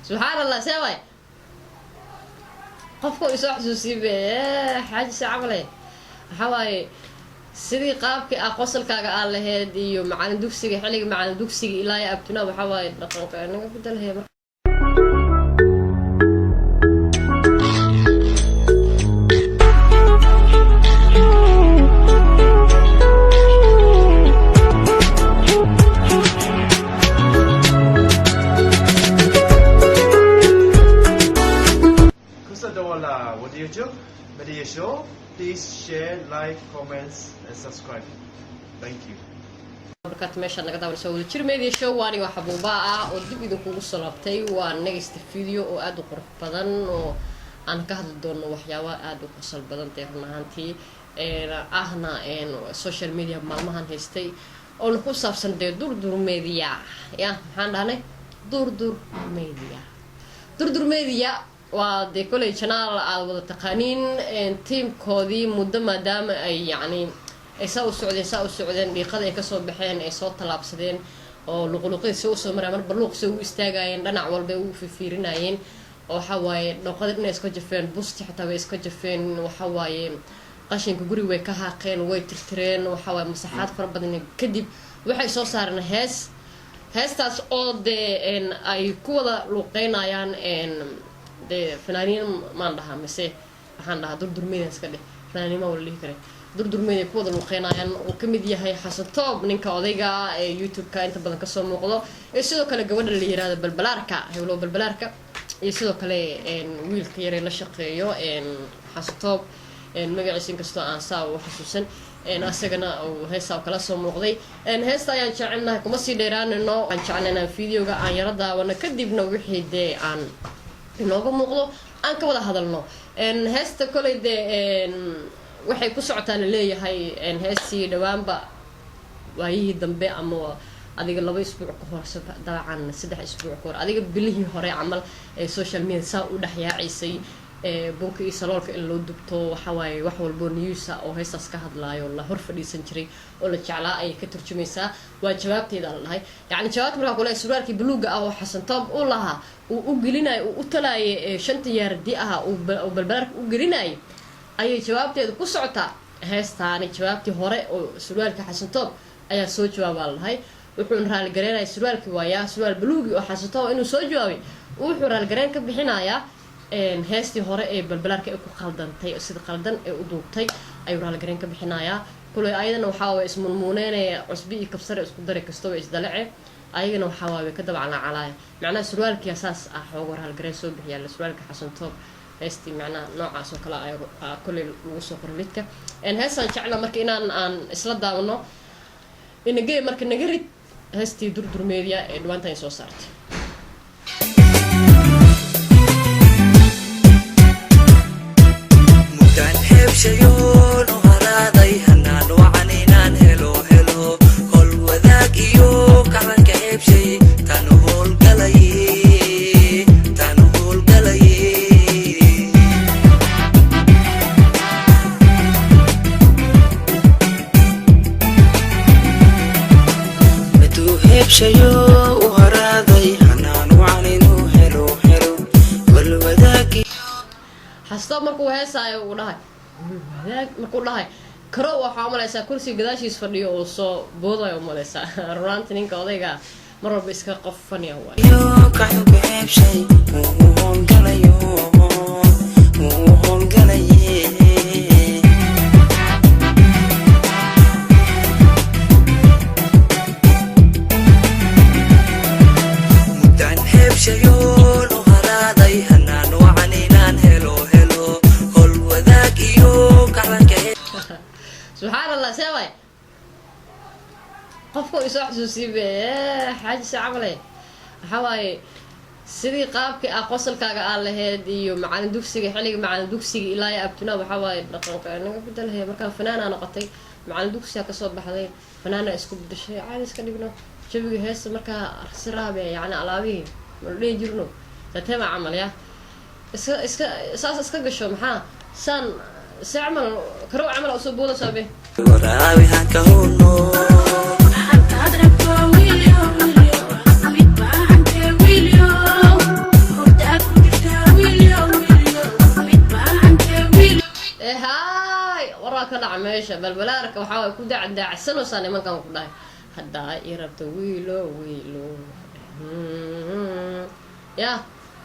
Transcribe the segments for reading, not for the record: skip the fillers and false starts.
سبحان الله سوي قفكو يسوع حسوسي به حاجة سعمله حواي سيدي قابك أقصلكاga aan lahayd iyo macalin dugsiga xilliga macalin dugsiga ilaa ay abtuna waxa way dhaqanka anaga bedelahay What do you do? Video show. Please share, like, comments, and subscribe. Thank you. markaad meesha naga daawanayso wada jir media show waani waxa buuba ah oo dib idin kugu soo laabtay waa next video oo aad u qurux badan oo aan ka hadli doono waxyaabo aad u qosol badan runtii ahna social media maalmahan haystay oo ku saabsan durdur media ya maxaan dhahnay durdur media waa kolay channel aad wada taqaaniin teamkoodii muddo maadaama ay yani ay soo socdeen dhiiqada ay ka soo baxeen ay soo talaabsadeen oo luqluqay soo maraan baluuq soo istaagayeen dhanac walba u fiirinayeen oo waxa waaye dhaqada inay iska jafeen busti xitaa way iska jafeen waxa waaye qashinka guriga way ka haaqeen way tirtireen waxa waaye masaxaad fara badan kadib waxay soo saareen heestaas oo ay ku wada luqeynayaan fanaaniin maan dhahaa mise waxaan dhahaa durdurmeeda iska dheh fanaaniinma wala dhihi kare durdurmeeda ku wada luqeynayaan oo ka mid yahay xasan toob ninka odayga ee youtube-ka inta badan kasoo muuqdo iyo sidoo kale gabadha la yiraahdo balbalaarka hewlo balbalaarka iyo sidoo kale wiilka yare la shaqeeyo xasan toob magaciisa inkastoo aan saa u xasuusan asagana oo heesaa kala soo muuqday heesta ayaan jecelnahay kuma sii dheeraanino aan jecelnahay videoga aan yara daawano kadibna wixii aan inooga muuqdo aan ka wada hadalno heesta kolay waxay ku socotaan leeyahay heestii dhawaanba waayihii dambe ama adiga 2 isbuuc ka hor dabcan 3 isbuuc ka hor adiga bilihii hore camal ee social media saa u dhaxyaacisay bunka iyo saloolka in loo dubto waxa waaye wax walbo news oo heestaas ka hadlaayo la hor fadhiisan jiray oo la jeclaa ay ka turjumaysaa waa jawaabteeda lahayd yani jawaabta markaa kule suraalkii buluuga ah oo xasan toob u lahaa uu u gelinayo uu u talaayay 5 yaardi ah uu balbalaarka u gelinayo ayay jawaabteedu ku socotaa heestaani jawaabtii hore oo suraalka xasan toob ayaa soo jawaabaa lahayd wuxuu raali gareynay suraalkii waayaa suraal buluugi oo xasan toob inuu soo jawaabay wuxuu raali gareen ka bixinayaa heestii hore ee balbalaarka ay ku qaldantay sida qaldan ee u duubtay ayuu raali gareen ka bixinayaa kulay ayadana waxa way ismulmuuneynaya cusbi iyo kabsare isku dari kasto way isdalace ayagana waxa way ka dabacna calaaya macnaha suraalkii asaas ah xoog raali gareen soo bixiyaa suraalka xasan toob heestii macnaha noocaas oo kale ay kulay lagu soo qoray midka heestan jecla marka inaan aan isla daawano inagee marka naga rid heestii durdur media ee dhawaanta ay soo saartay شيون وهراضي هنان وعنينان هلو كل وذاك إيو كعبان كعيب شي تانوهول قلي متو هيب شيو وهراضي هنان وعنينو هلو كل وذاك حسب markuu heesaayo uu dhahay markuu dhahay karo waxa malaysa kursi gadaashiis fadhiyo oo soo boodayo malaysa runtii ninka odayga mar walba iska qof faniya waay yo kaxu bixib shay oo galayo mudan heb shayoon oo haraaday hanaan wacanaynan helo kol wadaag iyo kaxanka سبحان الله سوي قفكو يسوع حسوسي به حاجة سعمله حواي سيدي قابك أقصلكاga aan lahayd iyo macalin dugsiga xilliga macalin dugsiga ilaa ay abtuna waxa way dhaqanka anaga bedelahay marka fanaana noqotay macalin dugsiga ka soo baxday fanaana isku bedeshay caadi iska dhigno jawiga heesta marka siraabe yani alaabihi ma dhigi jirno tatema amal ya iska gasho maxaa san سأعمل كرو عمل أسبوع سابه وراوي هكهونو حتى أدرك ويليو أميت بقى أنت ويليو baxa meesha balbalaarka waxaa way ku dacdaacsanosaa nimankan ku dhahay haddaa i rabto wiilo ya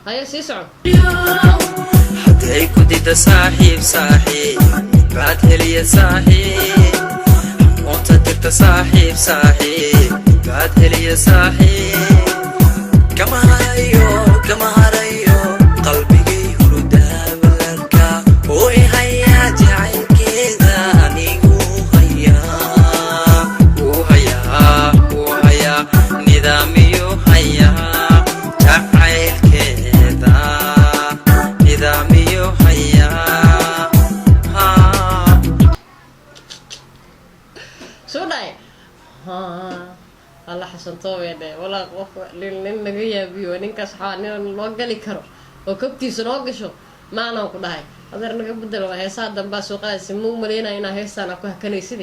haya sii socon hadday ku dida saaxiib baad heliya saaxiib unta dirta saaxiib baad heliya saaxiib kama harayo qalbigay hurudaa balarka oy hayaa jacaylkeeda anigu hayaa nidaamiyo hayaa jacaylkeeda nidaamiyo hayaa soo dhahay alla xasantoobeedhe walaa qof nin naga yaabiyo ninkaas waxaa nin loo gali karo oo kabtiisa noo gasho maanaan ku dhahay adeer naga bedelo heesaha dambaa soo qaadaysa ma u maleynaya inaa heestaan ku hakanaysid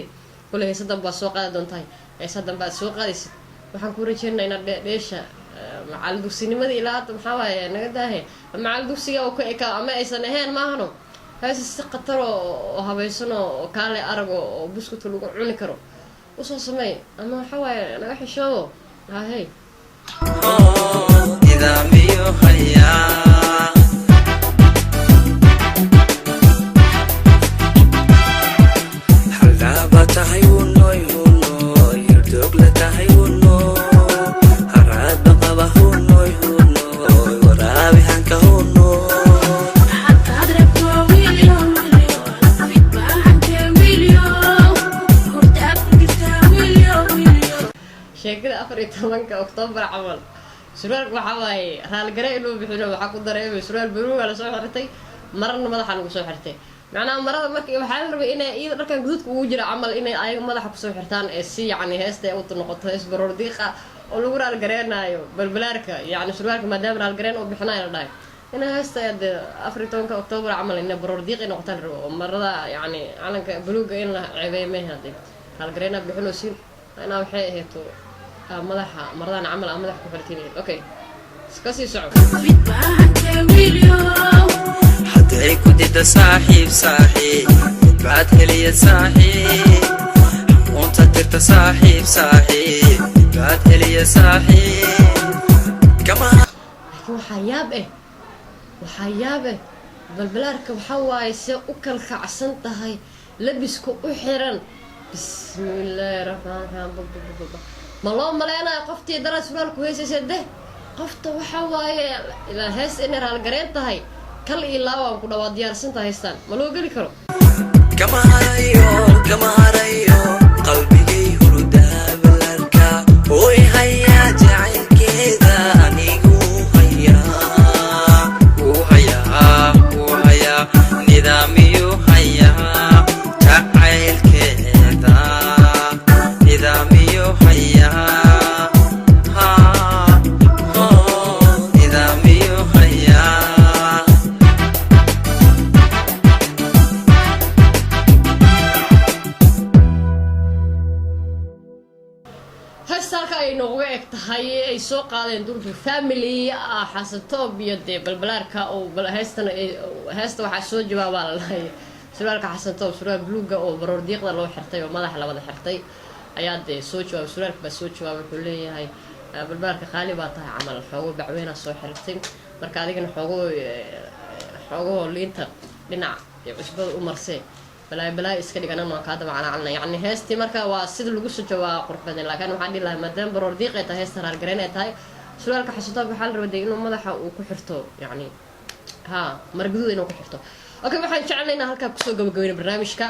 kule heesa dambaa soo qaadi doontahay heesa dambaad soo qaadaysid waxaan ku rajeynaa inaad dheesha macal dugsinimada ilaa hadda maxaa waaye naga daahe macal dugsiga oo ka ekaa ama aysan ahayn maahano heesa si khatar oo habaysan oo kaale arag oo buskudka lagu cuni karo usoo sameey ama waxaa waaye naga xishoobo hahey nidaamiyo hayaa halaaba tahay unoy yurdogla tahay uno haraadba qaba unoy waraabi hanka uno sheekada 14 Oktoobar camal surwaalka waxaa waaye raalgare inuu bixino waxaa ku dareemay surwaal baruuga la soo xirtay marna madaxa lagu soo xirtay macnaha marada markii waxaa la rabay inay iyada dharkan guduudka ugu jira camal inay ayaga madaxa kusoo xirtaan ee si yacni heesta ay u noqoto hees baroor diiqa oo lagu raalgareenaayo balbalaarka yacni surwaalka maadaama raalgareen uu bixinayo la dhahay inay heesta 14 Oktoobar camal inay baroor diiq ay noqotaan rabo oo marada yacni calanka baruuga in la ceebeeyo ma hadii raalgareena bixino siin anaa waxay aheeto madaxa maradan camal aan madaxa ku xirtiin okay iska sii soco hadday ku dida saaxiib baad heliya saaxiib unta dirta saaxiib baad heliya saaxiib kama laakiin waxaa yaab balbalaarka waxaa waaye see u kalkacsan tahay labiska u xiran bismillaahi raxmaani raxiim ma loo maleynayo qoftii dara surwaalku heysaysa deh qofta waxaa waaye ilaa hees inay raalgareen tahay kal iyo laabaan ku dhawaa diyaarsantaha heystaan ma loo geli karo kama harayo qalbigay hurudaa balarka oy hayaa jacaylkeeda anigu hayaa nidaamiyo hayaa jacaylkeeda nidaamiyo hayaa nidaamiyo hayaa heestalka ay nooga eg tahay ay soo qaadeen durbi family xasan toob iyo dee balbalaarka oo heesta waxaa soo jawaabaa la lahay surwaalka xasan toob surwaal bluuga oo baroor diiqda loo xirtay oo madaxa la wada xirtay ayaa dee soo jawaabay surwaalka baa soo jawaabay wuxuu leeyahay balbalaarka qaali baa tahay camal xoogo bacweynaa soo xirtay marka adigana xoogahoo liinta dhinac cusbada u marsee balaay iska dhiganan waan kaa dabacalacalna yacni heestii marka waa sida lagu soo jawaaba qurux badan laakiin waxaan dhihi lahaa maadaama baroor diiq ay tahay heesta raalgareen ay tahay surwaalka xasutoob waxaa la rabay inuu madaxa uu ku xirto yacni margaduud inuu ku xirto okay waxaan jecelnaynaa halkaa kusoo gabagabeyna barnaamijka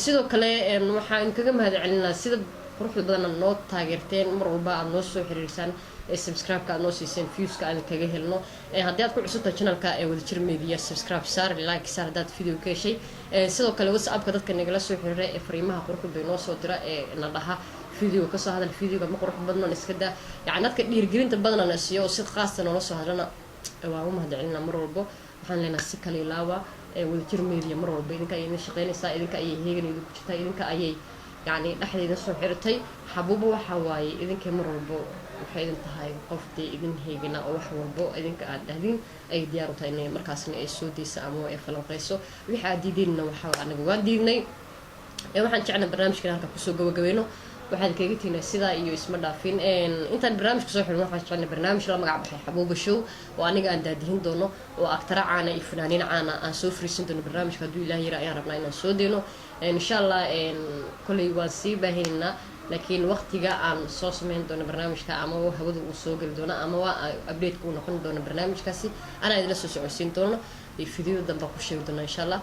sidoo kale waxaan kaga mahad celinaa sida quruxda badan noo taageerteen mar walba aad noo soo xiriirsaan subscribe-ka aad noo siiseen viewska aan kaga helno haddii aad ku cusubtahay channelka wadajir media subscribe saar like saar haddaad video ka heshay sidoo kale whatsappka dadka nagala soo xiriira ee fariimaha quruxda bay noo soo dira ee na dhaha video kasoo hadal videoga ma qurux badnan iska daa yacni dadka dhiirgelinta badanana siiyo oo si qaasta noola soo hadlana waan u mahad celinaa mar walbo waxaan leenahay si kale ilaawa wadajir media mar walba idinka ayay idin shaqeynaysaa idinka ayay heegan idinku jirtaa idinka ayay yacni dhexdeeda soo xiritay xabuuba waxaa waaye idinkay mar walbo waxay idin tahay qof dee idin heegana oo wax walbo idinka aad dhahdin ay diyaar u tahay inay markaasna ay soo deysa ama ay falanqeyso wixii aad diideenna waxaa anaga waan diidnay waxaan jeclaa barnaamijkan halka kusoo gabagabayno waxaan kaga tiinay sidaa iyo isma dhaafin intaan barnaamijka soo xidhin waxaan jeclaa barnaamij la magac baxay xabuuba show oo aniga aan daadihin doono oo aktara caana iyo fanaaniin caana aan soo fariisin doono barnaamijka hadduu ilaahay yara ayaan rabnaa inaan soo deyno insha allah kolley waan sii baahinaynaa laakiin waqtiga aan soo sameyn doono barnaamijka ama hawada uu soo geli doono ama waa update-ka uu noqon doono barnaamijkaasi anaa idila soo socodsiin doono video danba ku sheegi doona insha allah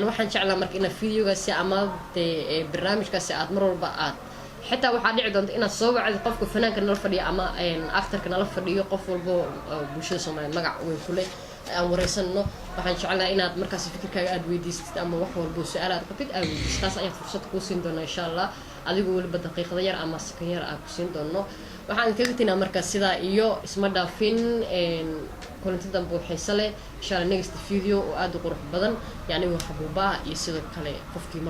waxaan jeclaa marka inaad videogaasi ama dee barnaamijkaasi aad mar walba aad xitaa waxaa dhici doonta inaad soo wacdo qofka fanaanka nala fadhiyo ama actorka nala fadhiyo qof walbo bulshada soomaaliyeed magac weyn ku leh aan wareysanno waxaan jeclaa inaad markaas fikirkaaga aad weydiistid ama wax walbo su-aal aad qabtid aad weydiistid taas ayaad fursad kuu siin doona insha allah adigoo weliba daqiiqada yar ama sakan yar aad ku siin doono waxaan kaga tinaa markaas sidaa iyo isma dhaafin kulanti dambe oo xiiso leh insha allah next video oo aad u qurux badan yani waa xabuubaa iyo sidoo kale qofkii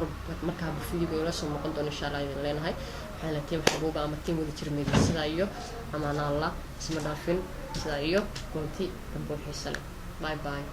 markaaba video ila soo noqon doono insha allah idin leenahay waxaan la tiim xabuuba ama tiim wada jir media sidaa iyo amaana allah isma dhaafin sidaa iyo kulanti dambe oo xiiso leh bye bye